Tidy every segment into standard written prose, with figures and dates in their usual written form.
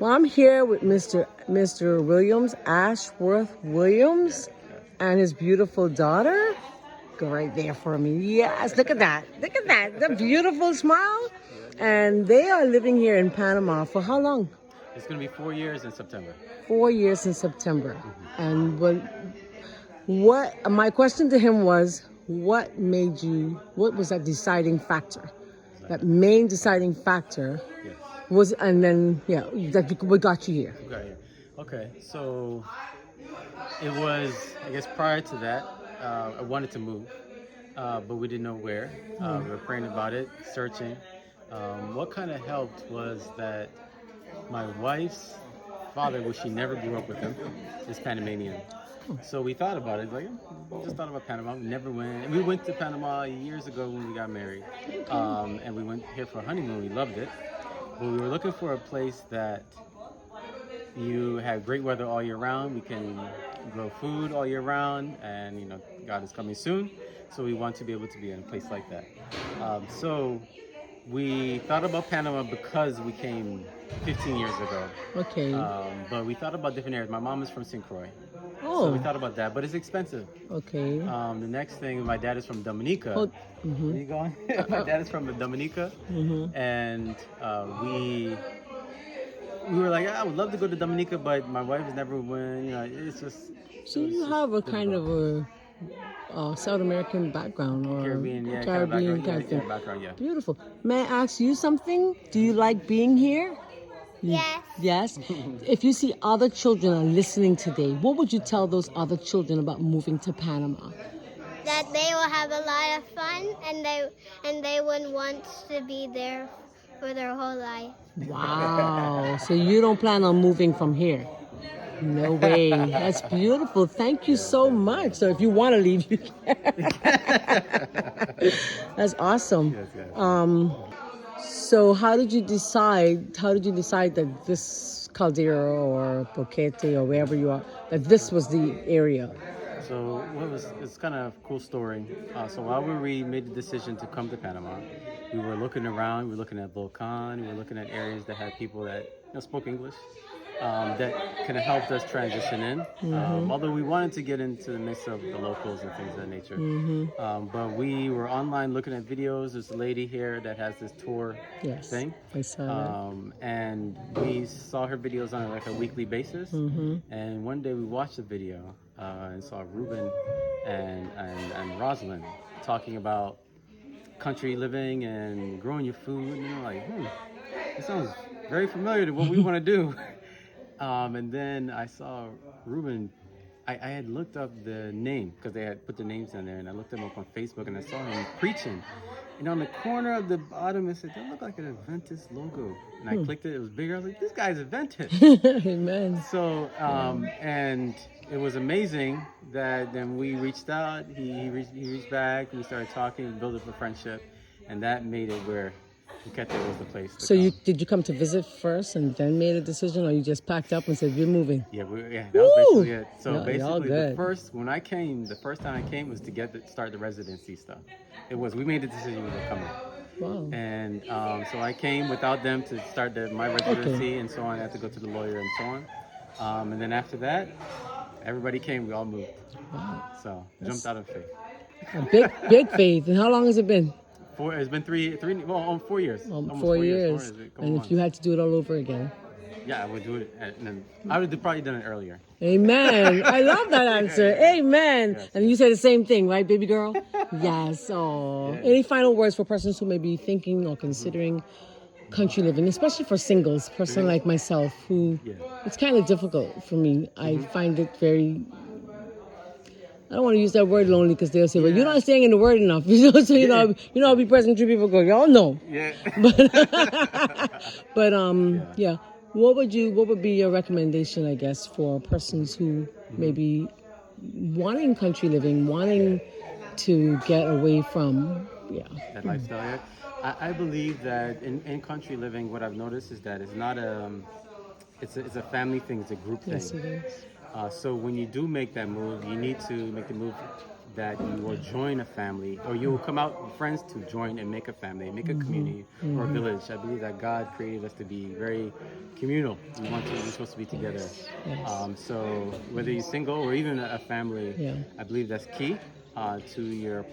Well, I'm here with Mr. Williams, Ashworth Williams, and his beautiful daughter. Go right there for me. Yes, look at that. Look at that. The beautiful smile. And they are living here in Panama for how long? It's going to be 4 years in September. 4 years in September. And what my question to him was, what was that deciding factor? That main deciding factor Yes. was, and then, what got you here? Okay, so it was, I guess prior to that, I wanted to move, but we didn't know where. We were praying about it, searching. What kind of helped was that my wife's father, which she never grew up with him, is Panamanian. So we thought about it, we just thought about Panama. We never went. We went to Panama years ago when we got married, and we went here for a honeymoon. We loved it, but we were looking for a place that you have great weather all year round. We can grow food all year round, and God is coming soon, so we want to be able to be in a place like that. So we thought about Panama because we came 15 years ago. Okay. But we thought about different areas. My mom is from St. Croix. Oh. So we thought about that, but it's expensive. Okay. The next thing, my dad is from Dominica. Oh, Where you going? My dad is from Dominica, and we were like, I would love to go to Dominica, but my wife has never went. It's just. So you have a kind of a South American background or Caribbean, Caribbean kind of thing. background, yeah. Beautiful. May I ask you something? Do you like being here? Yes. Yes? If you see other children are listening today, what would you tell those other children about moving to Panama? That they will have a lot of fun and they would want to be there for their whole life. Wow. So you don't plan on moving from here? No way. That's beautiful. Thank you so much. So if you want to leave, you can. That's awesome. Yes. So how did you decide that this caldera or Boquete or wherever you are, that this was the area? So it's kind of a cool story. So while we made the decision to come to Panama, we were looking around. We were looking at Volcan. We were looking at areas that had people that spoke English, that kind of helped us transition in. Although we wanted to get into the mix of the locals and things of that nature. But we were online looking at videos. There's a lady here that has this tour thing. I saw that. And we saw her videos on like a weekly basis. And one day we watched the video and saw Ruben and Rosalind talking about country living and growing your food. And you're like, it sounds very familiar to what we want to do. And then I saw Ruben. I had looked up the name because they had put the names in there, and I looked him up on Facebook, and I saw him preaching. And on the corner of the bottom, it said, "That looked like an Adventist logo." And I clicked it; it was bigger. I was like, "This guy's Adventist." Amen. So, and it was amazing that then we reached out. He reached back. We started talking, built up a friendship, and that made it where Boquete was the place. So did you come to visit first and then made a decision, or you just packed up and said we're moving? Yeah, that was basically it. So Y'all basically, good. the first time I came was to start the residency stuff. We made the decision we were coming. Wow. And so I came without them to start my residency and so on. I had to go to the lawyer and so on. And then after that, everybody came. We all moved. Wow. So jumped out of faith. A big faith. And how long has it been? It's been 4 years. Almost 4 years. And months. if you had to do it all over again? Yeah, I would do it. And then I would have probably done it earlier. Amen. I love that answer. Amen. Yes. And you said the same thing, right, baby girl? Yes. Oh. Yeah. Any final words for persons who may be thinking or considering country living, especially for singles, person like myself, who it's kind of difficult for me. I find it very. I don't want to use that word lonely because they'll say, well, you're not saying in the word enough. So, I'll be present to people go, y'all know. Yeah. But what would be your recommendation, I guess, for persons who may be wanting country living, wanting to get away from, that lifestyle? Yeah. I believe that in country living, what I've noticed is that it's not it's a family thing, it's a group thing. Yes, it is. So when you do make that move, you need to make the move that you will join a family, or you will come out with friends to join and make a family, make a community or a village. I believe that God created us to be very communal. We're supposed to be together. So whether you're single or even a family, Yeah. I believe that's key to your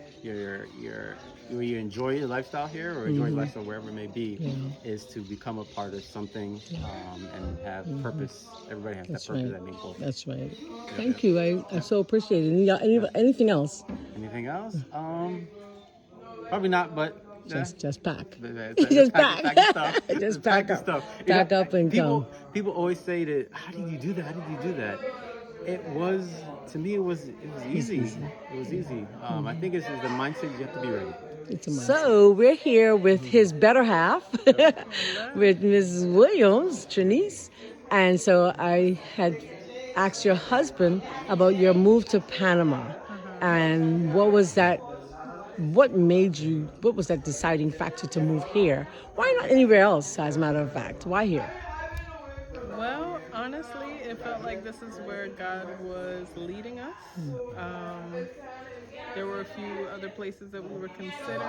where you enjoy your lifestyle here or enjoy your lifestyle wherever it may be, is to become a part of something and have purpose. Everybody has That's that purpose, right. that main goal. That's right. Thank you. I so appreciate it. Anything else? Anything else? Probably not, but Just pack. just Just pack, pack. pack your stuff. Just Pack pack your up. stuff. Pack up and go. People always say that. How did you do that? How did you do that? It was, to me, it was easy. It was easy. I think it's the mindset. You have to be ready. So we're here with his better half, with Mrs. Williams, Trinice. And so I had asked your husband about your move to Panama. And what was that deciding factor to move here? Why not anywhere else, as a matter of fact? Why here? Well, honestly, it felt like this is where God was leading us. There were a few other places that we were considering.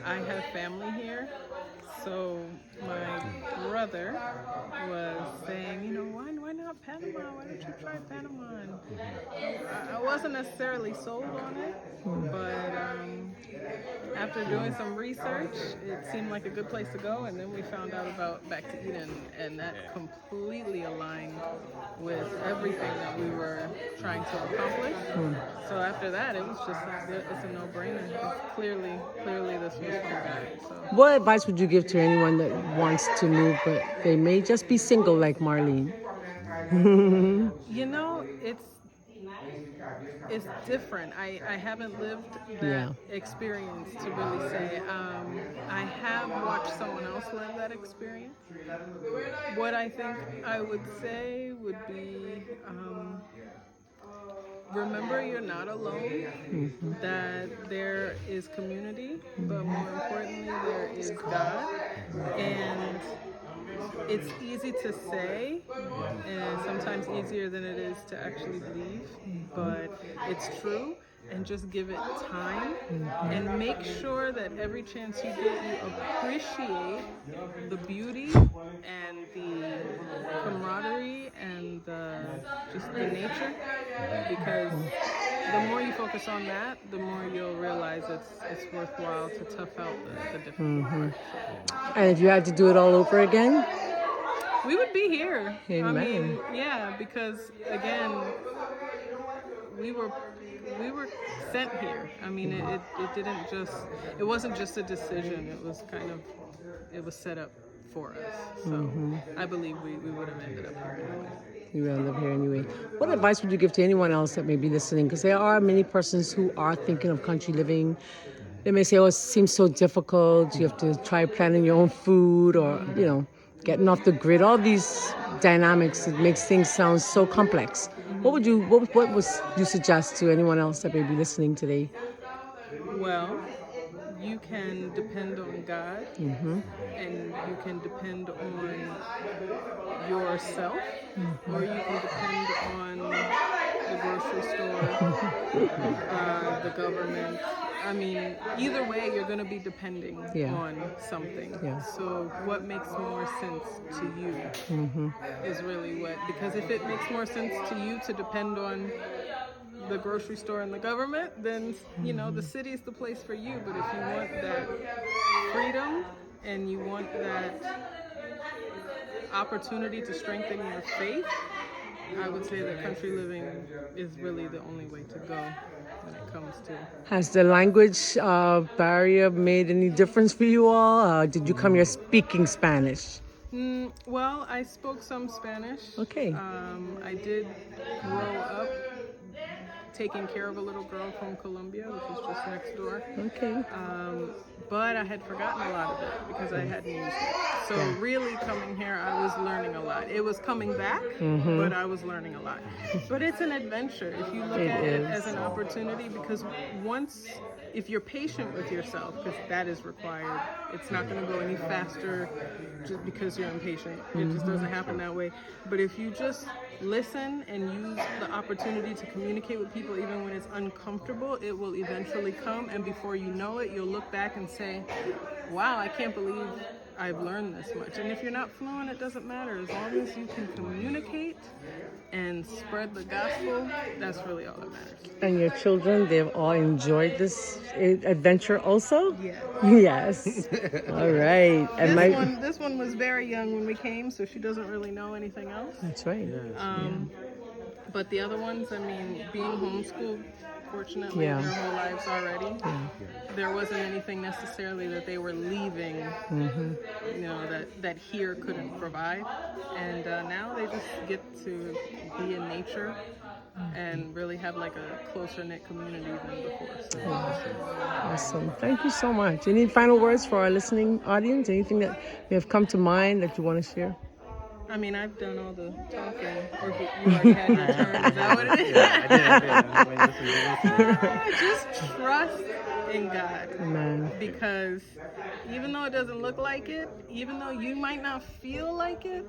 I have family here, so my brother was saying, why not Panama? Why don't you try Panama? And I wasn't necessarily sold on it, but after doing some research, it seemed like a good place to go. And then we found out about Back to Eden, and that completely aligned with everything that we were trying to accomplish. So after that, it was just like, it's a no-brainer. It's clearly this was from God. So. What advice would you give to anyone that wants to move, but they may just be single like Marlene? It's different. I haven't lived that experience to really say. I have watched someone else live that experience. What I think I would say would be, remember you're not alone, that there is community, but more importantly, there is God. And it's easy to say, and sometimes easier than it is to actually believe, but it's true. And just give it time, and make sure that every chance you get, you appreciate the beauty and the camaraderie and just the nature, because the more you focus on that, the more you'll realize it's worthwhile to tough out the difficult parts. And if you had to do it all over again? We would be here. Amen. I mean, yeah, because again, we were sent here. I mean, it wasn't just a decision. It was set up for us. So I believe we would have ended up here anyway. You will live here anyway. What advice would you give to anyone else that may be listening? Because there are many persons who are thinking of country living. They may say, it seems so difficult. You have to try planting your own food, or, getting off the grid. All these dynamics, it makes things sound so complex. What would you suggest to anyone else that may be listening today? Well, you can depend on God, and you can depend on yourself, or you can depend on the grocery store, the government. I mean, either way, you're going to be depending on something. Yeah. So what makes more sense to you is really because if it makes more sense to you to depend on the grocery store and the government, then, the city is the place for you. But if you want that freedom and you want that opportunity to strengthen your faith, I would say that country living is really the only way to go when it comes to. Has the language barrier made any difference for you all? Did you come here speaking Spanish? Well, I spoke some Spanish. Okay. I did grow up taking care of a little girl from Colombia, which was just next door. Okay. But I had forgotten a lot of it because I hadn't used it. So really coming here, I was learning a lot. It was coming back, but I was learning a lot. But it's an adventure if you look at it as an opportunity, because once if you're patient with yourself, because that is required, it's not going to go any faster just because you're impatient. It just doesn't happen that way. But if you just listen and use the opportunity to communicate with people even when it's uncomfortable, it will eventually come, and before you know it, you'll look back and say, wow, I can't believe I've learned this much. And if you're not fluent, it doesn't matter. As long as you can communicate and spread the gospel, that's really all that matters. And your children, they've all enjoyed this adventure also? Yeah. Yes. All right. And This one was very young when we came, so she doesn't really know anything else. That's right. But the other ones, I mean, being homeschooled, fortunately, Yeah. their whole lives already. There wasn't anything necessarily that they were leaving, you know, that here couldn't provide. And now they just get to be in nature and really have like a closer knit community than before. So. Awesome. Thank you so much. Any final words for our listening audience? Anything that may have come to mind that you want to share? I mean, I've done all the talking, or you already had your turn. Is that what it is? I did. Just trust in God. Amen. Because even though it doesn't look like it, even though you might not feel like it,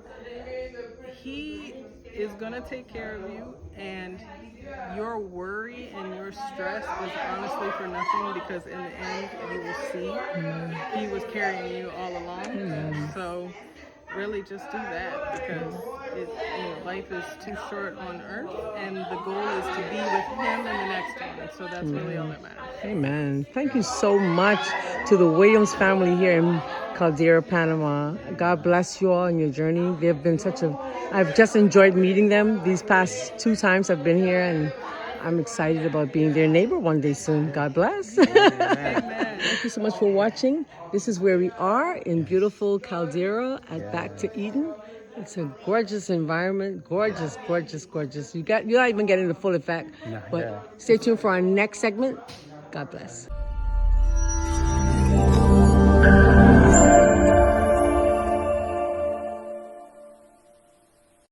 He is going to take care of you. And your worry and your stress is honestly for nothing, because in the end, you will see He was carrying you all along. So really just do that, because life is too short on earth, and the goal is to be with Him in the next one. So that's really all that matters. Amen. Thank you so much to the Williams family here in Caldera, Panama. God bless you all in your journey. They've been I've just enjoyed meeting them these past 2 times I've been here, and I'm excited about being their neighbor one day soon. God bless. Amen. Thank you so much for watching. This is where we are in beautiful Caldera at Back to Eden. It's a gorgeous environment. Gorgeous, gorgeous, gorgeous. You're not even getting the full effect. But stay tuned for our next segment. God bless.